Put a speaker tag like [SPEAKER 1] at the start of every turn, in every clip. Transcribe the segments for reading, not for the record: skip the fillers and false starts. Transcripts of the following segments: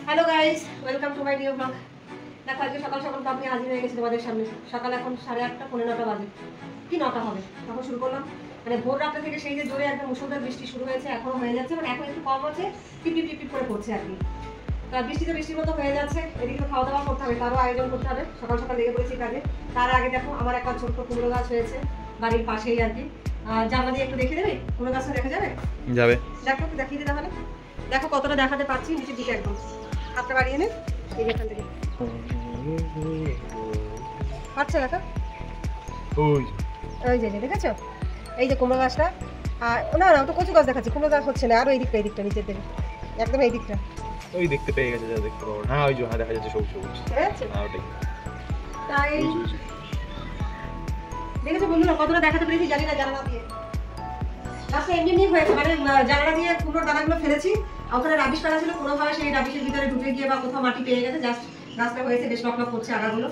[SPEAKER 1] Hello guys, welcome to my new blog. দেখো আজকে সকাল সকাল ব্লগ নিয়ে হাজির হয়ে গেছি তোমাদের সামনে। সকাল এখন 8:30 9:30 বাজে, কি 9টা হবে তখন শুরু করলাম। মানে ভোর রাতে থেকে সেই যে জোরে একদম মুষলধারে বৃষ্টি শুরু হয়েছে, এখনো হয়ে যাচ্ছে, মানে এখন একটু কম আছে, টিপ টিপ টিপ করে পড়ছে আর কি। তা বৃষ্টিতে বৃষ্টির মতো হয়ে যাচ্ছে, এদিকে খাওয়া দাওয়া করতে হবে, তারও আয়োজন করতে হবে। সকাল সকাল লেগে পড়েছি কাজে। তার আগে দেখো আমার একটা ছোট্ট কুমড়ো গাছ হয়েছে বাড়ির পাশেই আর কি। জানলা দিয়ে একটু দেখিয়ে দেবে কুমড়ো গাছটা দেখা যাবে?
[SPEAKER 2] যাবে,
[SPEAKER 1] দেখো একটু দেখিয়ে দিতে হবে। দেখো কতটা দেখাতে পাচ্ছি, নিচের দিকে একদম হাতটা বাড়িয়ে নে, এই এখান থেকে পাচ্ছে দেখা। ওই যে দেখেছো, এই যে কুমড়ো গাছটা। আর না না, ওটা কচু গাছ দেখাচ্ছে, কুমড়ো গাছ হচ্ছে না। আর ওই দিকটা নিচের দিকে একদম এই দিকটা
[SPEAKER 2] ওই দেখতে পেয়ে গেছে, যা দেখতে পাবো। হ্যাঁ ওই যে দেখা যাচ্ছে সবুজ সবুজ। হ্যাঁ ওটাই।
[SPEAKER 1] তাই দেখেছো বন্ধুরা কতটা দেখাতে পেরেছি জানি না জানালা দিয়ে। গাছটা এমনি হয়েছে, মানে জানালা দিয়ে কুমড়োর দানাগুলো ফেলেছি, ওখানে রাবিশ ফেলা ছিল, কোনোভাবে সেই রাবিশের ভিতরে ঢুকে গিয়ে বা কোথাও মাটি পেয়ে গেছে, জাস্ট গাছটা হয়েছে, বেশ লকলক করছে আগাগুলো।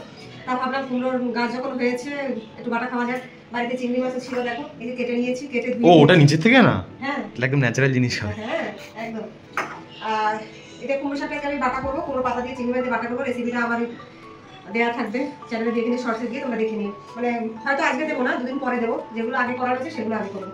[SPEAKER 1] তা ভাবলাম কুমড়োর গাছ যখন হয়েছে একটু বাটা খাওয়া যাক। বাড়িতে চিংড়ি মাছ ছিল, দেখো এই যে কেটে নিয়েছি, কেটে
[SPEAKER 2] ও ওটা নিচে থেকে না?
[SPEAKER 1] হ্যাঁ
[SPEAKER 2] একদম ন্যাচারাল জিনিস হবে।
[SPEAKER 1] হ্যাঁ একদম। আর এটা কুমড়ো শাকটাকে আমি বাটা করবো, কুমড়ো পাতা দিয়ে চিংড়ি মাছ দিয়ে বাটা করবো। রেসিপিটা আমার দেওয়া থাকবে চ্যানেলে, দিয়ে দিন শর্টসে গিয়ে তোমরা দেখে নিও। মানে হয়তো আজকে দেবো না, দুদিন পরে দেবো, যেগুলো আগে করা হয়েছে সেগুলো আগে করবো।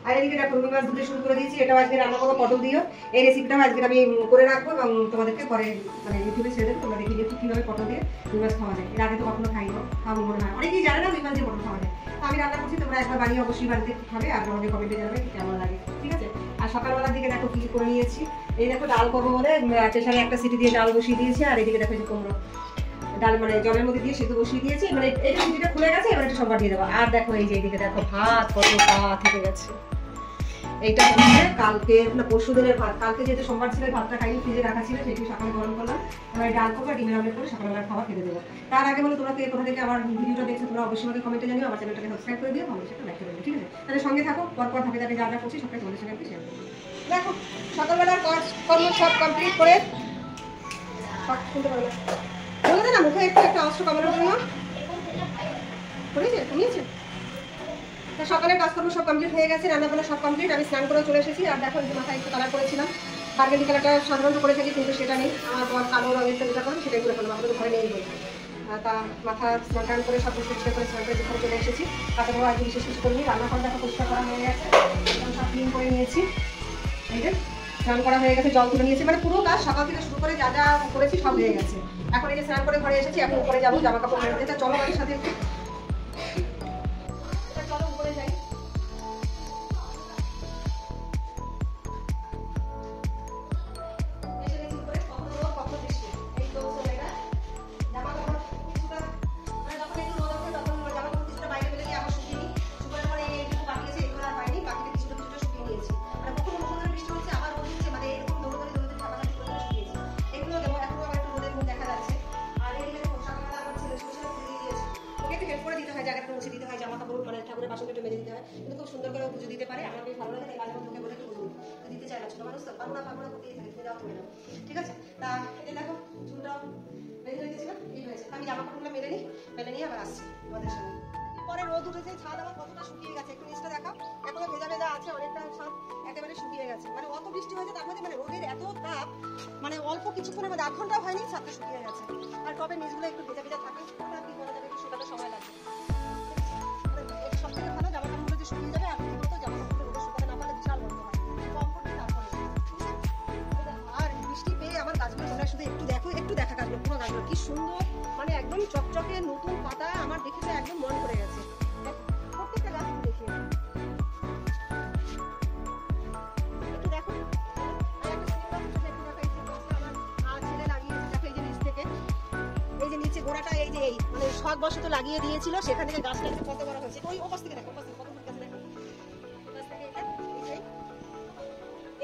[SPEAKER 1] আর এদিকে দেখো রুই মাছ ধুতে শুরু করে দিয়েছি, এটাও আজকে রান্না করবো পটল দিও। এই রেসিপিটাও আজকে আমি করে রাখবো এবং তোমাদেরকে পরে মানে ইউটিউবে ছেড়ে দেবো, তোমরা দেখে নিও কীভাবে পটল দিয়ে রুই মাছ খাওয়া যায়। এর আগে তো কখনো খাইনি, খাওয়াবো মনে হয়, অনেকেই জানে না রুই মাছ দিয়ে পটল খাওয়া যায়। তো আমি রান্না করছি, তোমরা একবার বাড়ি অবশ্যই বাড়িতে খাবে আর আমাদের কমেন্টে জানাবে কেমন লাগে, ঠিক আছে? আর সকালবেলার দিকে দেখো কী করে নিয়েছি। এই দেখো ডাল করবো বলে প্রেশারে একটা সিটি দিয়ে ডাল বসিয়ে দিয়েছি। আর এদিকে দেখো যে কুমড়ো ডাল মানে জলের মধ্যে দিয়ে সেদ্ধ বসিয়ে দিয়েছি, মানে এই সিটিটা খুলে গেছে, এবার একটু সম্বার দিয়ে দেবো। আর দেখো এই যে এইদিকে দেখো ভাত কত থেকে গেছে। এইটা হচ্ছে কালকে না পরশু দিনের ভাত। কালকে যেহেতু সোমবার ছিল, ভাতটা খাইনি, ফ্রিজে রাখা ছিল, সেটি সকালে গরম করলাম। এবার ডাল করবো, ডিমের অমলেট করে সকালবেলা খাওয়া খেতে দেবো। তার আগে বলে তোমরা কোথা থেকে আমার ভিডিওটা দেখছো, তোমরা অবশ্যই আমাকে কমেন্টে জানিও, আমার চ্যানেলটাকে সাবস্ক্রাইব করে দিও, ভালো সেটা লাইক করে দিও, ঠিক আছে? তাহলে সঙ্গে থাকো, পরপর ধাপে ধাপে যা যা করছি সবটাই তোমাদের সঙ্গে শেয়ার করবো। দেখো সকালবেলার কর্ম সব কমপ্লিট করে শুনতে পারো না বলে না, মুখে একটু একটা অস্ত্র কামানোর জন্য করেছে কমিয়েছে। তা সকালের কাজকর্ম সব কমপ্লিট হয়ে গেছে, রান্নাবান্না সব কমপ্লিট। আমি স্নান করে চলে এসেছি। আর দেখো এই যে মাথায় একটু কালার করেছিলাম, বার্গেন্ডি কালারটা সাধারণত করে থাকি, কিন্তু সেটা নেই। আমার বর কালো রঙের যেটা করে সেটাই করে ফেললাম, আমাদের ঘরে নেই বলে। তা মাথা স্নান টান করে সব পরিষ্কার করে স্নান করে যেখানে চলে এসেছি। তাতে বড় আজকে বিশেষ কিছু করিনি, রান্নাঘর দেখো পরিষ্কার করা হয়ে গেছে, সব ক্লিন করে নিয়েছি। এই যে স্নান করা হয়ে গেছে, জল তুলে নিয়েছি, মানে পুরো কাজ সকাল থেকে শুরু করে যা যা করেছি সব হয়ে গেছে। এখন এই যে স্নান করে ঘরে এসেছি, এখন উপরে যাবো জামা কাপড় মেরে দিতে। চলো আমাদের সাথে একটু, চলো উপরে যাই। সুন্দর করে পুজো দিতে পারে, আমার বেশ ভালো লাগে, তাই মাঝে মধ্যে বলে দিতে চাই না। ছোট মানুষ তো পারবো না করতেই থাকে, তুমি দাও তুমি না, ঠিক আছে? তা এই দেখো চুলটা বেঁধে রেখেছিলাম, এই হয়েছে। আমি জামা কাপড়গুলো মেলে নিয়ে আবার আসছি তোমাদের সঙ্গে। পরে রোদ উঠেছে, ছাদ আমার কতটা শুকিয়ে গেছে, একটু নিচটা দেখাও। এখনো ভেজা ভেজা আছে, অনেকটা ছাদ একেবারে শুকিয়ে গেছে। মানে অত বৃষ্টি হয়েছে, তার মধ্যে মানে রোদের এত তাপ, মানে অল্প কিছুক্ষণের মধ্যে 8 ঘন্টাও হয়নি, ছাদটা শুকিয়ে গেছে। আর কবে নিচগুলো একটু ভেজা ভেজা থাকে, কি করা যাবে, একটু শুকাতে সময় লাগবে। সব থেকে ভালো জামা কাপড়গুলো যে শুকিয়ে যাবে। আর কি বলতো, জামা কাপড়গুলো রোদে শুকাতে না পারলে বিশাল গন্ধ হয়, কমফোর্ট তারপরে। আর বৃষ্টি পেয়ে আমার গাছগুলো তোমরা শুধু একটু দেখো, একটু দেখা গাছগুলো, পুরো গাছগুলো কি সুন্দর, মানে একদম চকচকে নতুন পাতা। আমার দেখে তো একদম মন ভরে গেছে। প্রত্যেকটা গাছ দেখি একটু দেখো। আমার ছেলে লাগিয়েছে, দেখো এই যে নিচ থেকে, এই যে নিচে গোড়াটা, এই যে এই মানে শখ বশত লাগিয়ে দিয়েছিল, সেখান থেকে গাছটা একটু কত বড় হয়েছে। ওই ওপাশ থেকে দেখো, ওপাশ থেকে কত ফুল গাছ দেখো, ওপাশ থেকে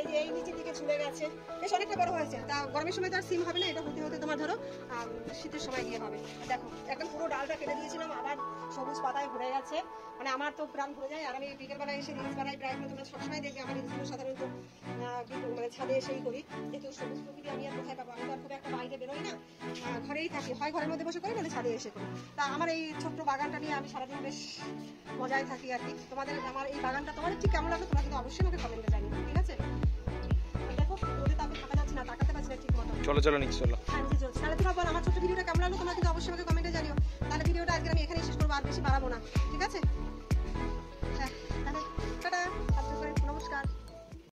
[SPEAKER 1] এই যে এই নিচের দিকে ছুঁড়ে গেছে, বেশ অনেকটা বড় হয়েছে। তা গরমের সময় তো আর সিম হবে না, এটা হতে হতে তোমার ধরো শীতের সময় গিয়ে হবে। দেখো একদম পুরো ডালটা কেটে দিয়েছিলাম, আবার সবুজ পাতায় ভরে গেছে। মানে আমার তো প্রাণ ভরে যায়। আর আমি বিকেল বেলায় এসে রিলস বানাই, প্রায় তোমরা সবসময় দেখবে আমার রিলসগুলো সাধারণত মানে ছাদে এসেই করি, যেহেতু সবুজ প্রকৃতি আমি আর কোথায় পাবো, আমি তো আর খুব একটা বাইরে বেরোই না, ঘরেই থাকি, হয় ঘরের মধ্যে বসে করি, নাহলে ছাদে এসে করি। তা আমার এই ছোট্ট বাগানটা নিয়ে আমি সারাদিন বেশ মজায় থাকি আর কি। তোমাদের আমার এই বাগানটা তোমাদের ঠিক কেমন লাগলো তোমরা কিন্তু অবশ্যই আমাকে কমেন্টে জানিও, ঠিক আছে? দেখো রোদে তাপে থাকা যাচ্ছে না, তাকাতে পারছি না ঠিক মতো।
[SPEAKER 2] চলো চলো নিচে চলো।
[SPEAKER 1] হ্যাঁ নিচে চলো। তাহলে তোমরা বলো আমার ছোট্ট ভিডিওটা কেমন লাগলো, তোমরা কিন্তু অবশ্যই আমাকে কমেন্টে জানিও। তাহলে ভিডিওটা আজকে আমি এখানেই শেষ করবো, আর বেশি বাড়াবো না, ঠিক আছে?